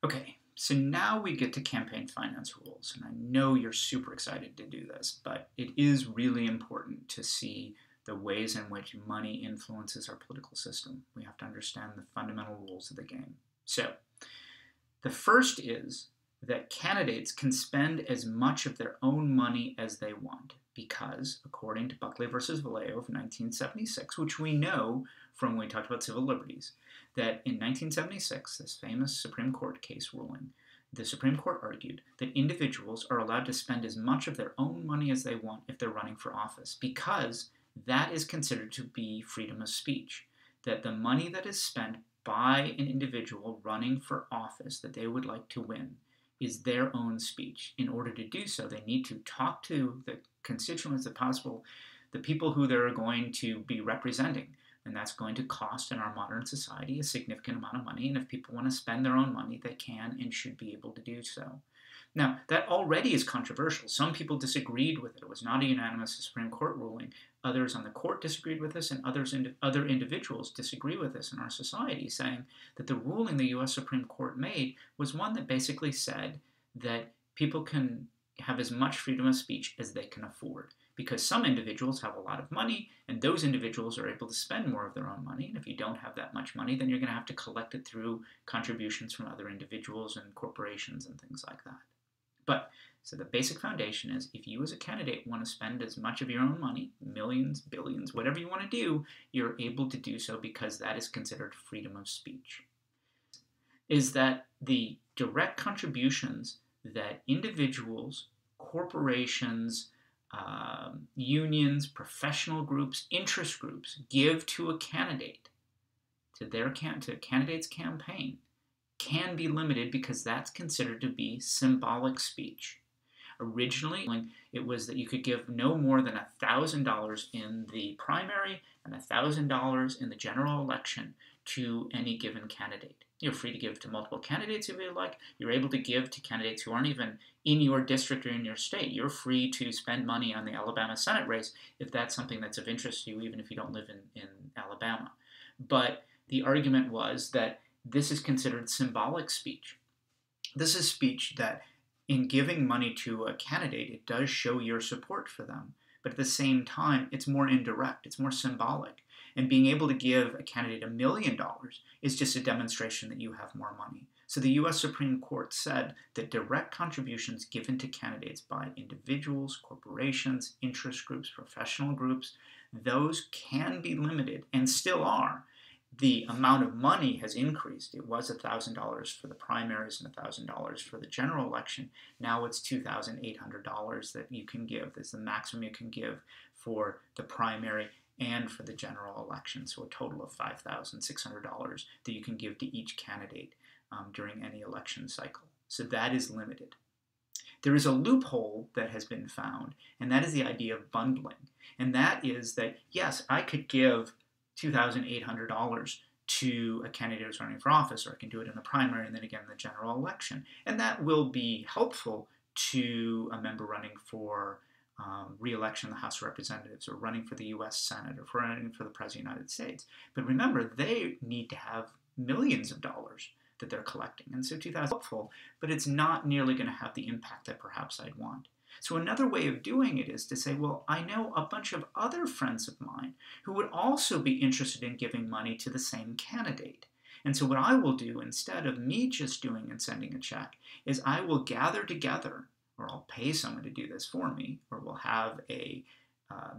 Okay, so now we get to campaign finance rules, and I know you're super excited to do this, but it is really important to see the ways in which money influences our political system. We have to understand the fundamental rules of the game. So, the first is that candidates can spend as much of their own money as they want because, according to Buckley versus Valeo of 1976, which we know from when we talked about civil liberties, that in 1976, this famous Supreme Court case ruling, the Supreme Court argued that individuals are allowed to spend as much of their own money as they want if they're running for office because that is considered to be freedom of speech. That the money that is spent by an individual running for office that they would like to win is their own speech. In order to do so, they need to talk to the constituents, the people who they're going to be representing. And that's going to cost in our modern society a significant amount of money. And if people want to spend their own money, they can and should be able to do so. Now, that already is controversial. Some people disagreed with it. It was not a unanimous Supreme Court ruling. Others on the court disagreed with this, and other individuals disagree with this in our society, saying that the ruling the U.S. Supreme Court made was one that basically said that people can have as much freedom of speech as they can afford. Because some individuals have a lot of money, and those individuals are able to spend more of their own money. And if you don't have that much money, then you're going to have to collect it through contributions from other individuals and corporations and things like that. But, so the basic foundation is if you as a candidate want to spend as much of your own money, millions, billions, whatever you want to do, you're able to do so because that is considered freedom of speech. Is that the direct contributions that individuals, corporations, unions, professional groups, interest groups give to a candidate, to a candidate's campaign, can be limited because that's considered to be symbolic speech. Originally, it was that you could give no more than $1,000 in the primary and $1,000 in the general election to any given candidate. You're free to give to multiple candidates if you like. You're able to give to candidates who aren't even in your district or in your state. You're free to spend money on the Alabama Senate race if that's something that's of interest to you, even if you don't live in Alabama. But the argument was that this is considered symbolic speech. This is speech that, in giving money to a candidate, it does show your support for them. But at the same time, it's more indirect, it's more symbolic. And being able to give a candidate $1 million is just a demonstration that you have more money. So the U.S. Supreme Court said that direct contributions given to candidates by individuals, corporations, interest groups, professional groups, those can be limited and still are. The amount of money has increased. It was $1,000 for the primaries and $1,000 for the general election. Now it's $2,800 that you can give. That's the maximum you can give for the primary and for the general election. So a total of $5,600 that you can give to each candidate during any election cycle. So that is limited. There is a loophole that has been found, and that is the idea of bundling. And that is that, yes, I could give $2,800 to a candidate who's running for office, or I can do it in the primary and then again in the general election. And that will be helpful to a member running for re-election in the House of Representatives, or running for the U.S. Senate, or running for the President of the United States. But remember, they need to have millions of dollars that they're collecting. And so $2,000 is helpful, but it's not nearly going to have the impact that perhaps I'd want. So another way of doing it is to say, well, I know a bunch of other friends of mine who would also be interested in giving money to the same candidate. And so what I will do, instead of me just doing and sending a check, is I will gather together, or I'll pay someone to do this for me, or we'll have a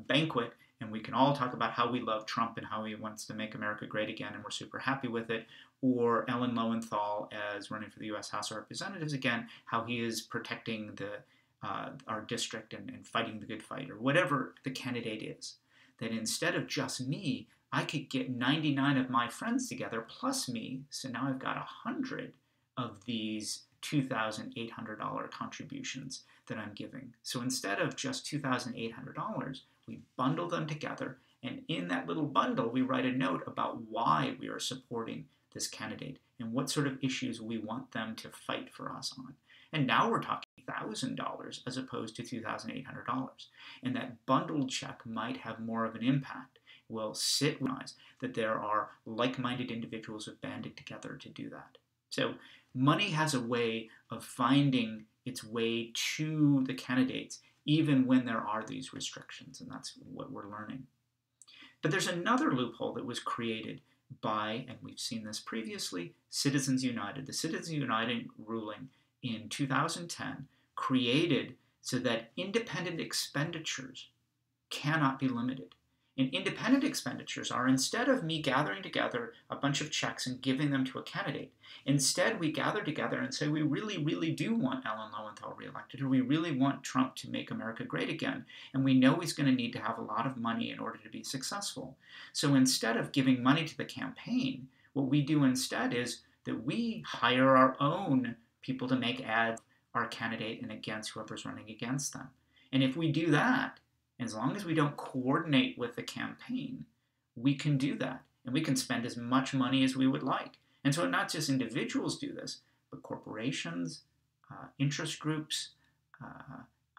banquet, and we can all talk about how we love Trump and how he wants to make America great again, and we're super happy with it. Or Ellen Lowenthal as running for the U.S. House of Representatives again, how he is protecting our district and fighting the good fight, or whatever the candidate is. That instead of just me, I could get 99 of my friends together plus me, so now I've got 100 of these $2,800 contributions that I'm giving. So instead of just $2,800, we bundle them together, and in that little bundle, we write a note about why we are supporting this candidate and what sort of issues we want them to fight for us on. And now we're talking $1,000 as opposed to $2,800. And that bundled check might have more of an impact. We'll realize that there are like-minded individuals who have banded together to do that. So money has a way of finding its way to the candidates, even when there are these restrictions, and that's what we're learning. But there's another loophole that was created by, and we've seen this previously, Citizens United. The Citizens United ruling in 2010 created so that independent expenditures cannot be limited. And independent expenditures are, instead of me gathering together a bunch of checks and giving them to a candidate, instead we gather together and say we really, really do want Ellen Lowenthal reelected, or we really want Trump to make America great again, and we know he's going to need to have a lot of money in order to be successful. So instead of giving money to the campaign, what we do instead is that we hire our own people to make ads our candidate and against whoever's running against them. And if we do that, as long as we don't coordinate with the campaign, we can do that. And we can spend as much money as we would like. And so not just individuals do this, but corporations, interest groups,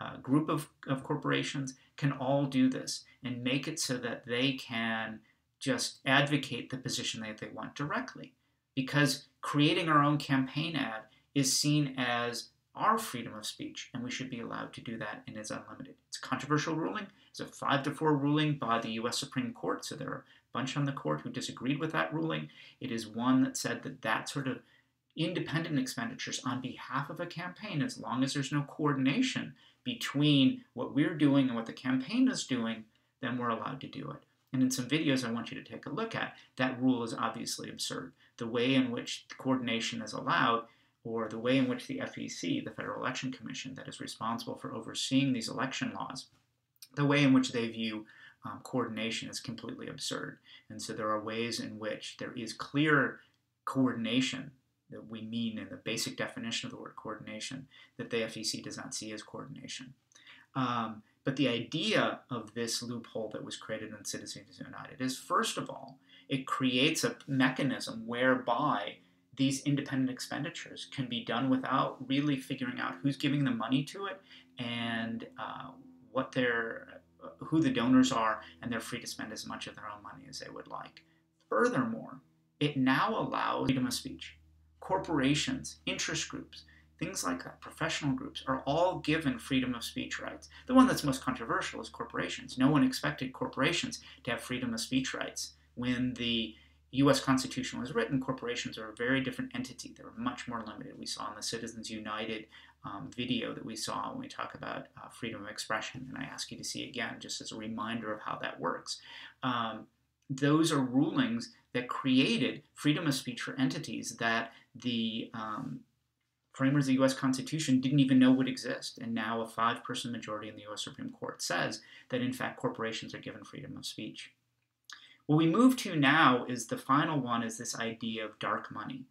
a group of corporations can all do this and make it so that they can just advocate the position that they want directly. Because creating our own campaign ad is seen as our freedom of speech, and we should be allowed to do that, and it's unlimited. It's a controversial ruling. It's a 5-4 ruling by the U.S. Supreme Court, so there are a bunch on the court who disagreed with that ruling. It is one that said that that sort of independent expenditures on behalf of a campaign, as long as there's no coordination between what we're doing and what the campaign is doing, then we're allowed to do it. And in some videos I want you to take a look at, that rule is obviously absurd. The way in which coordination is allowed, or the way in which the FEC, the Federal Election Commission, that is responsible for overseeing these election laws, the way in which they view coordination is completely absurd. And so there are ways in which there is clear coordination that we mean in the basic definition of the word coordination that the FEC does not see as coordination. But the idea of this loophole that was created in Citizens United is, first of all, it creates a mechanism whereby these independent expenditures can be done without really figuring out who's giving the money to it and who the donors are, and they're free to spend as much of their own money as they would like. Furthermore, it now allows freedom of speech. Corporations, interest groups, things like that, professional groups, are all given freedom of speech rights. The one that's most controversial is corporations. No one expected corporations to have freedom of speech rights. When the U.S. Constitution was written, corporations are a very different entity. They were much more limited. We saw in the Citizens United video that we saw when we talk about freedom of expression, and I ask you to see again just as a reminder of how that works. Those are rulings that created freedom of speech for entities that the framers of the U.S. Constitution didn't even know would exist, and now a 5-person majority in the U.S. Supreme Court says that in fact corporations are given freedom of speech. What we move to now is the final one, is this idea of dark money.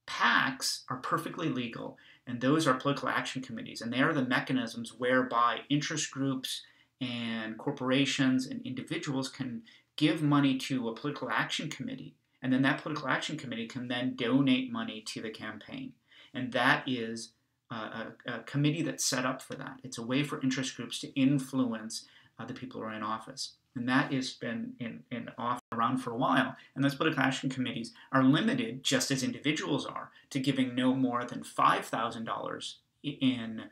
PACs are perfectly legal, and those are political action committees, and they are the mechanisms whereby interest groups and corporations and individuals can give money to a political action committee, and then that political action committee can then donate money to the campaign. And that is a committee that's set up for that. It's a way for interest groups to influence the people who are in office. And that has been around for a while. And those political action committees are limited, just as individuals are, to giving no more than $5,000 in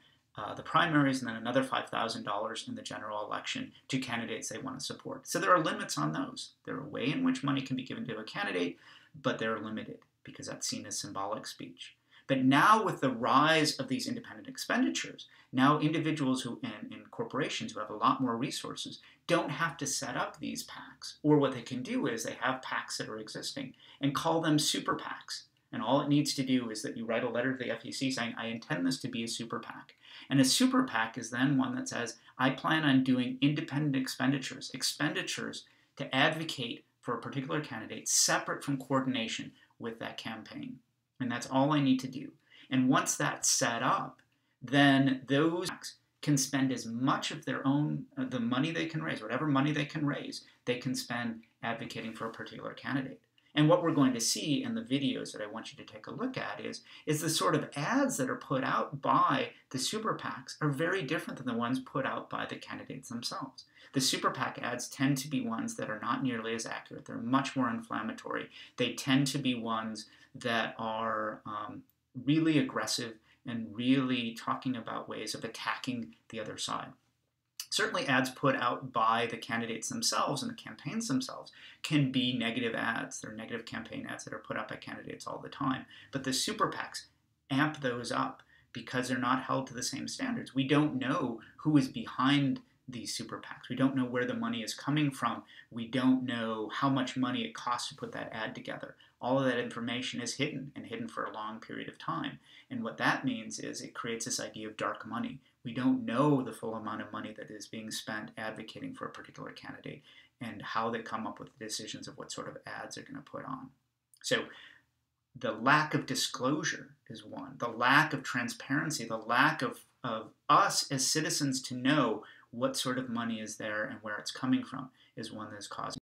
the primaries, and then another $5,000 in the general election to candidates they want to support. So there are limits on those. There are a way in which money can be given to a candidate, but they're limited because that's seen as symbolic speech. But now with the rise of these independent expenditures, now individuals and corporations who have a lot more resources don't have to set up these PACs. Or what they can do is they have PACs that are existing and call them super PACs. And all it needs to do is that you write a letter to the FEC saying, I intend this to be a super PAC. And a super PAC is then one that says, I plan on doing independent expenditures to advocate for a particular candidate separate from coordination with that campaign. And that's all I need to do. And once that's set up, then those PACs can spend as much of their own, the money they can raise, whatever money they can raise, they can spend advocating for a particular candidate. And what we're going to see in the videos that I want you to take a look at is the sort of ads that are put out by the super PACs are very different than the ones put out by the candidates themselves. The super PAC ads tend to be ones that are not nearly as accurate. They're much more inflammatory. They tend to be ones that are really aggressive and really talking about ways of attacking the other side. Certainly ads put out by the candidates themselves and the campaigns themselves can be negative ads. They're negative campaign ads that are put up by candidates all the time. But the super PACs amp those up because they're not held to the same standards. We don't know who is behind these super PACs. We don't know where the money is coming from. We don't know how much money it costs to put that ad together. All of that information is hidden and hidden for a long period of time. And what that means is it creates this idea of dark money. We don't know the full amount of money that is being spent advocating for a particular candidate and how they come up with the decisions of what sort of ads they're going to put on. So the lack of disclosure is one. The lack of transparency, the lack of us as citizens to know what sort of money is there and where it's coming from is one that is causing